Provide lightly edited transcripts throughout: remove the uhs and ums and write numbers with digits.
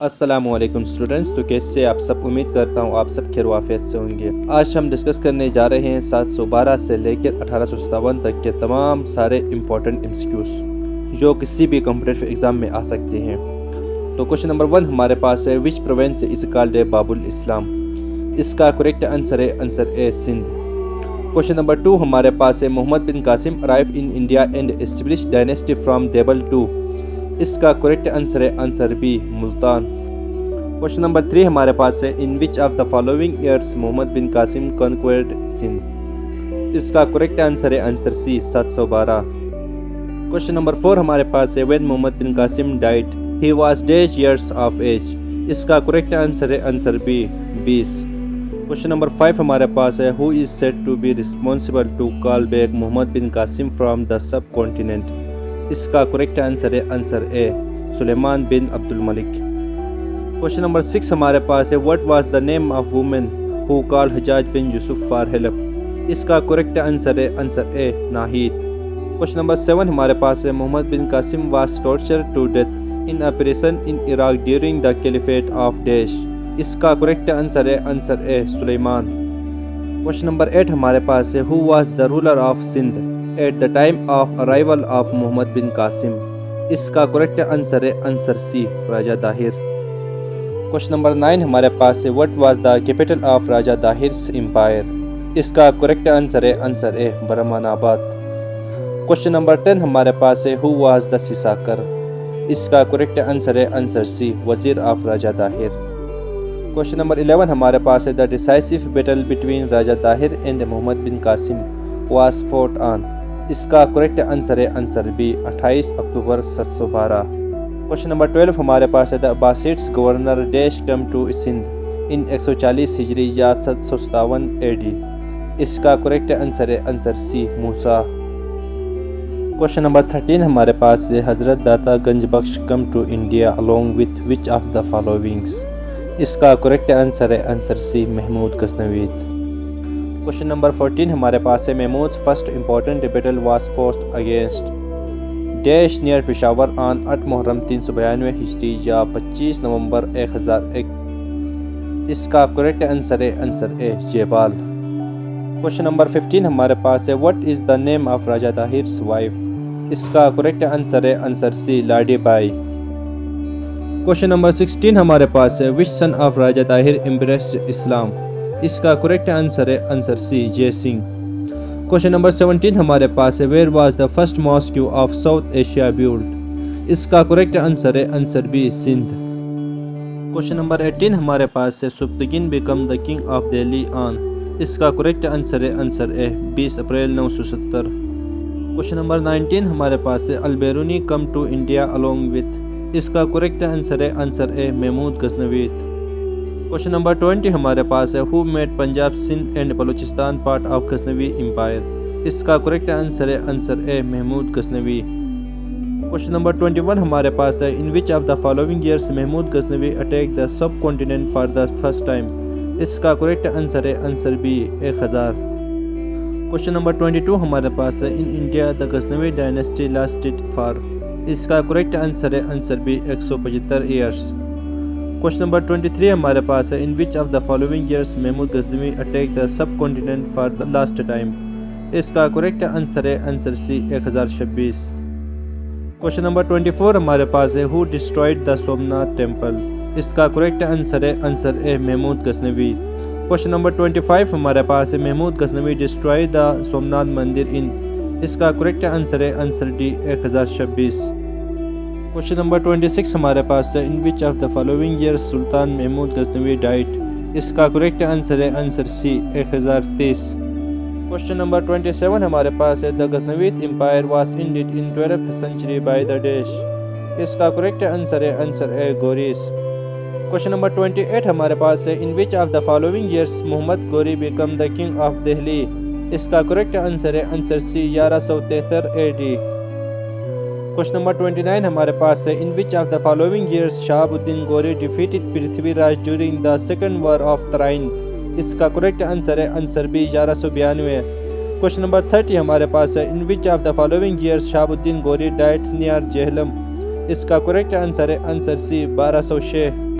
السلام علیکم اسٹوڈنٹس، تو کیسے آپ سب؟ امید کرتا ہوں آپ سب خیر و عافیت سے ہوں گے۔ آج ہم ڈسکس کرنے جا رہے ہیں 712 سے لے کر 1857 تک کے تمام سارے امپورٹنٹ MCQs جو کسی بھی کمپٹیٹیو ایگزام میں آ سکتے ہیں۔ تو کوشچن نمبر 1 ہمارے پاس ہے، وچ پروونس از کالڈ باب الاسلام؟ اس کا کریکٹ آنسر ہے answer A, Sindh. Question number 2 ہمارے پاس ہے، Muhammad bin Qasim arrive in India and establish dynasty from Debal to. اس کا کریکٹ آنسر ہے answer B, Multan. Question number 3 ہمارے پاس ہے، in which of the following years Muhammad bin Qasim conquered Sindh? اس کا کریکٹ آنسر ہے آنسر سی، 712۔ کوشچن نمبر 4 ہمارے پاس ہے، when Muhammad bin Qasim died he was dash years of age? اس کا کریکٹ آنسر ہے آنسر بی، 20۔ کوشچن نمبر 5 ہمارے پاس ہے، who is said to be responsible to call back Muhammad bin Qasim from the subcontinent? اس کا کریکٹ آنسر ہے answer A, Sulaiman bin Abd al Malik. Question number 6 ہمارے پاس ہے، what was the name of woman who call Hajjaj bin Yusuf for help? اس کا کریکٹ آنسر ہے answer A, Nahid. Question number 7 ہمارے پاس ہے، Muhammad bin Qasim was torture to death in a prison in Iraq during the caliphate of dash? اس کا کریکٹ آنسر ہے answer A, Sulaiman. Question number 8 ہمارے پاس ہے، who was the ruler of Sindh at the time of arrival of Muhammad bin Qasim? اس کا correct answer ہے answer C, Raja Tahir. Question number 9 ہمارے پاس ہے، what was the capital of Raja Tahir's empire? اس کا کریکٹ آنسر ہے answer A, Brahmanabad. Question number 10 ہمارے پاس ہے، ہو واز دا سیساکر؟ اس کا کریکٹ آنسر ہے answer C, wazir of Raja Tahir. Question number 11 ہمارے پاس ہے، the decisive battle between Raja Tahir and Muhammad bin Qasim was fought on? اس کا کریکٹ آنسر ہے answer B, 28 October 712۔ Question number 12 ہمارے پاس ہے، the Abbasids governor dash come to Sindh in 140 Hijri یا 757 AD؟ اس کا کریکٹ آنسر ہے answer C, Musa. Question number 13 ہمارے پاس ہے، Hazrat Data Ganj Bakhsh come to India along with which of the followings؟ اس کا کریکٹ آنسر ہے answer C, Mahmud Ghaznavi. Question number 14 ہمارے پاس ہے، Mahmud's first important battle was fought against dash near Peshawar on 8 Muharram 392 Hijri یا 25 نومبر 1001؟ اس کا کریکٹ آنسر ہے answer A, Jaipal. Question number 15 ہمارے پاس ہے، what is the name of Raja Tahir's wife? اس کا کریکٹ آنسر ہے answer C, Ladi Bai. Question number 16 ہمارے پاس ہے، which son of Raja Tahir embraced Islam? اس کا کریکٹ آنسر ہے answer C, Jai Singh. Question number 17 ہمارے پاس ہے، where was the first mosque of South Asia build? اس کا کریکٹ آنسر ہے answer B, Sindh. Question number 18 ہمارے پاس ہے، Sabuktigin became the king of Delhi آن؟ اس کا کریکٹ آنسر ہے answer A, 20 April 970۔ Question number 19 ہمارے پاس ہے، Alberuni come to India along with؟ اس کا کریکٹ آنسر ہے answer A, Mahmud Ghaznavi. Question number 20 ہمارے پاس ہے، who made Punjab Sindh and Balochistan part of Ghaznavi empire? اس کا کریکٹ آنسر ہے answer A, Mahmud Ghaznavi. Question number 21 ہمارے پاس ہے، in which of the following years Mahmud Ghaznavi attack the subcontinent for the first time? اس کا کریکٹ آنسر ہے آنسر بی، 1000۔ کوشچن نمبر 22 ہمارے پاس ہے، in India the Ghaznavi dynasty lasted for? اس کا کریکٹ آنسر ہے answer B, 175 years. Question number 23 ہمارے پاس ہے، in which of the following years Mahmud Ghaznavi attack the subcontinent for the last time? اس کا کریکٹ آنسر ہے آنسر سی، 1026۔ کوشچن نمبر 24 ہمارے پاس ہے، who destroyed the Somnath temple? اس کا کریکٹ آنسر ہے answer A, Mahmud Ghaznavi. Question number 25 ہمارے پاس ہے، Mahmud Ghaznavi destroyed the Somnath mandir in? اس کا کریکٹ آنسر ہے آنسر ڈی، 1026۔ کوشچن نمبر 26 ہمارے پاس ہے، in which of the following years Sultan Mahmud Ghaznavi died? اس کا کریکٹ آنسر ہے آنسر سی، 1030۔ کوشچن نمبر 27 ہمارے پاس ہے، دا Ghaznavid empire was ended in 12th century by the dash? اس کا کریکٹ آنسر ہے answer A, Ghoris. Question number 28 ہمارے پاس ہے، in which of the following years Muhammad Ghori became the king of Delhi? اس کا کریکٹ آنسر ہے answer C, 1173 AD۔ Question number 29 ہمارے پاس ہے، in which of the following years Shahab uddin Ghori defeated Prithvi Raj during the second war of Tarain? اس کا کریکٹ آنسر ہے answer B, 1192۔ Question number 30 ہمارے پاس ہے، in which of the following years Shahab uddin Ghori died near Jhelum? اس کا کریکٹ آنسر ہے answer C, 1206۔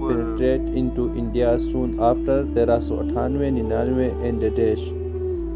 penetrate into India soon after 1398-99 and dash।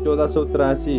1483।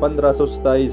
1527।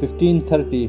1530।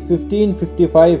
1555।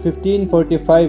1545।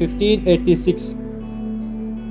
1586।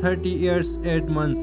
30 years 8 months।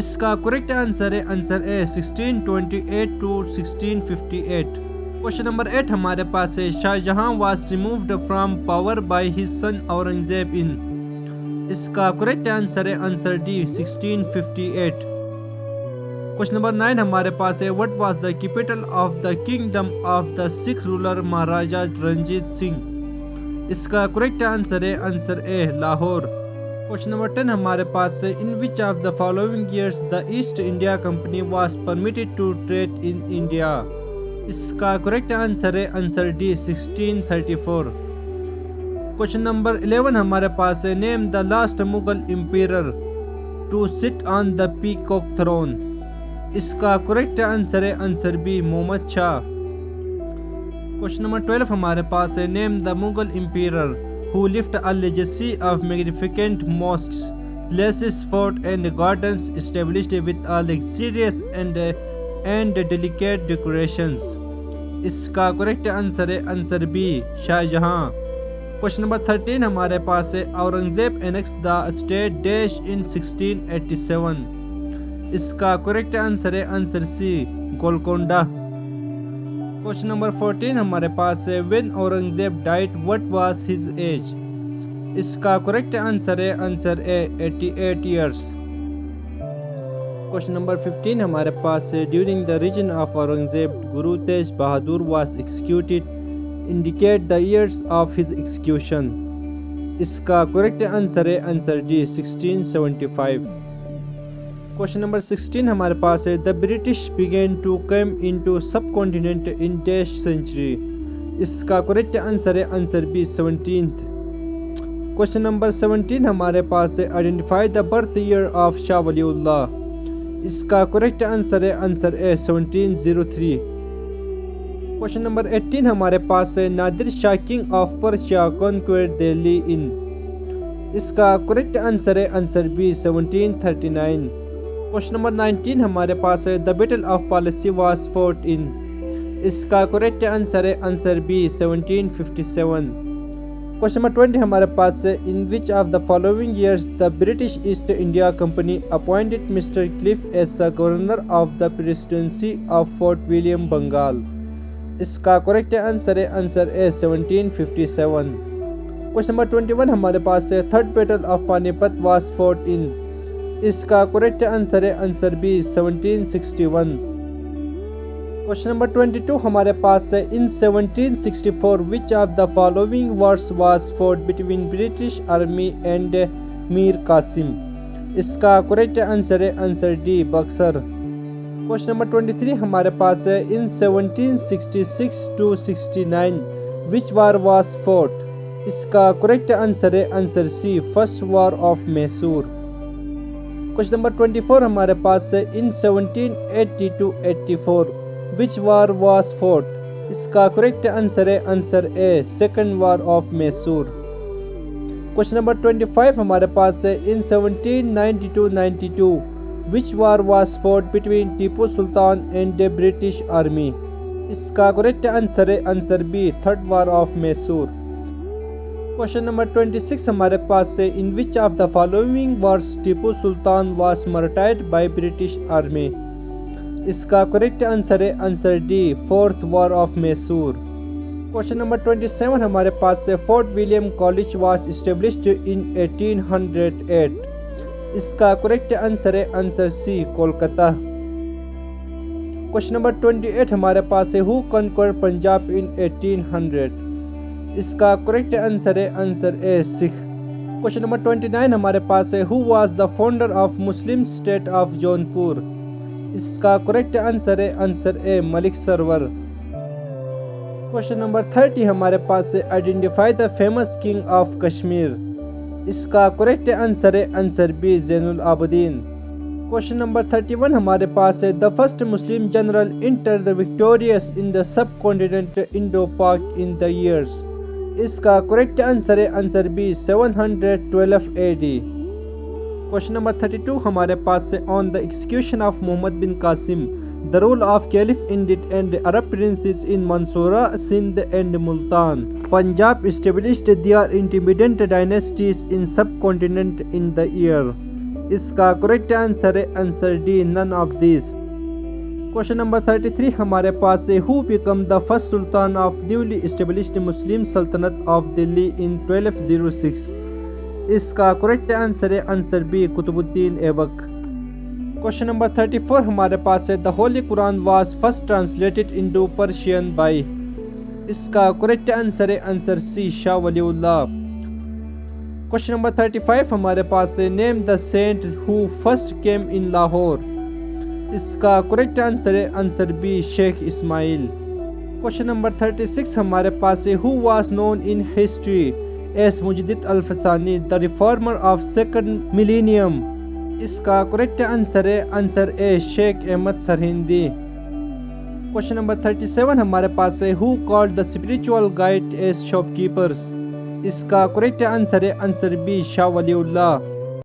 اس کا کریکٹ آنسر ہے answer A 1628 to 1658. Question number 8 ہمارے پاس ہے Shah Jahan was removed from power by his son Aurangzeb in. اس کا کریکٹ آنسر ہے آنسر ڈی 1658. کوشچن نمبر 9 ہمارے پاس ہے what was the capital of the kingdom of the Sikh ruler Maharaja Ranjit Singh. اس کا کریکٹ آنسر ہے answer A Lahore. Question number 10 ہمارے پاس ہے in which of the following years the East India company was permitted to trade in India. اس کا correct answer ہے answer D 1634. Question number 11 ہمارے پاس ہے name the last Mughal emperor to sit on the peacock throne. اس کا correct answer ہے answer B Muhammad Shah. Question number 12 ہمارے پاس ہے name the Mughal emperor who left a legacy of magnificent mosques, places, forts and gardens established with a luxurious and delicate decorations. اس کا correct answer ہے answer B Shah Jahan. Question number 13 ہمارے پاس ہے Aurangzeb annexed the state dash in 1687. اس کا correct answer ہے answer C Golconda. Question number 14 ہمارے پاس ہے when Aurangzeb died what was his age. اس کا کریکٹ آنسر ہے آنسر اے 88 years. کوشچن نمبر 15 ہمارے پاس ہے during the reign of Aurangzeb grow Tej Bahadur was executed. Indicate the years of his execution. اس کا کریکٹ آنسر ہے آنسر ڈی 1675. کوشچن نمبر 16 ہمارے پاس ہے the British began to come into subcontinent in dash century. اس کا correct answer ہے answer B 17th. Question number 17 ہمارے پاس ہے identify the birth year of Shah Wali Ullah. اس کا کریکٹ آنسر ہے آنسر اے 1703. کوشچن نمبر 18 ہمارے پاس ہے Nadir Shah king of Persia conquered Delhi ان. اس کا کریکٹ آنسر ہے آنسر بی 1739. کوشچن نمبر 19 ہمارے پاس ہے the battle of Plassey was fought in. اس کا کریکٹ آنسر ہے آنسر بی 1757. کوشچن نمبر 20 ہمارے پاس ہے in which of the following years the British East India company appointed mister Clive as the governor of the presidency of fort William Bengal. اس کا correct answer ہے answer A 1757. Question number 21 ہمارے پاس ہے third battle of پانی پت was fought in. اس کا کریکٹ آنسر ہے آنسر بی 1761. کوشچن نمبر 22 ہمارے پاس ہے ان 1764 which of the following wars was fought between British Army and Mir Qasim. اس کا کریکٹ آنسر ہے answer D Buxar. Question number 23 ہمارے پاس ہے ان 1766 to 69 which war was fought. اس کا کریکٹ آنسر ہے answer C first war of Mysore. Question number 24 ہمارے پاس ہے ان 1780 to 84 which war was fought. اس کا کریکٹ آنسر ہے answer A second war of Mysore. Question number 25 ہمارے پاس ہے ان 1790 to 92 which war was fought between Tipu Sultan and the British Army. اس کا کریکٹ آنسر ہے answer B third war of Mysore. Question number 26 ہمارے پاس ہے in which of the following wars Tipu Sultan was martyred by British Army. اس کا کریکٹ آنسر ہے answer D fourth war of Mysore. Question number 27 ہمارے پاس ہے Fort William College was established in 1808. اس کا کریکٹ آنسر ہے answer C Kolkata. Question number 28 ہمارے پاس ہے ہو کنکرڈ پنجاب ان 1800. اس کا کریکٹ آنسر ہے answer A Sikh. Question number 29 ہمارے پاس ہے who was the founder of Muslim state of Jaunpur. اس کا کریکٹ آنسر ہے answer A Malik Sarwar. Question number 30 ہمارے پاس ہے identify the famous king of Kashmir. اس کا کریکٹ آنسر ہے answer B Zain ul Abidin. Question number 31 ہمارے پاس ہے the first Muslim general enter the victorious in the subcontinent Indo Pak in the years. اس کا کریکٹ آنسر ہے answer B 712 AD. Question number 32 ہمارے پاس ہے on the execution of Muhammad bin Qasim the rule of caliph ended and Arab princes in Mansura Sindh and Multan. Punjab established their independent dynasties in subcontinent in the year. اس کا correct answer ہے answer D none of these. Question number 33 ہمارے پاس ہے ہو became the first sultan of newly established Muslim saltanat of Delhi in 1206۔ اس کا correct answer ہے answer B Qutb uddin Aibak. Question number 34 ہمارے پاس ہے the holy Quran was first translated into Persian by. اس کا کریکٹ آنسر ہے answer C Shah Wali Ullah. Question number 35 ہمارے پاس ہے name the saint who first came in Lahore. اس کا کریکٹ آنسر ہے answer be Sheikh Ismail. Question number 36 ہمارے پاس ہے who was known in history as Mujaddid Alfsani the reformer of second millennium. اس کا کریکٹ آنسر ہے answer A Sheikh Ahmad Sirhindi. Question number 37 ہمارے پاس ہے who called the spiritual guide as شاپ کیپرز۔ اس کا کریکٹ آنسر ہے آنسر بی شاہ ولی اللہ۔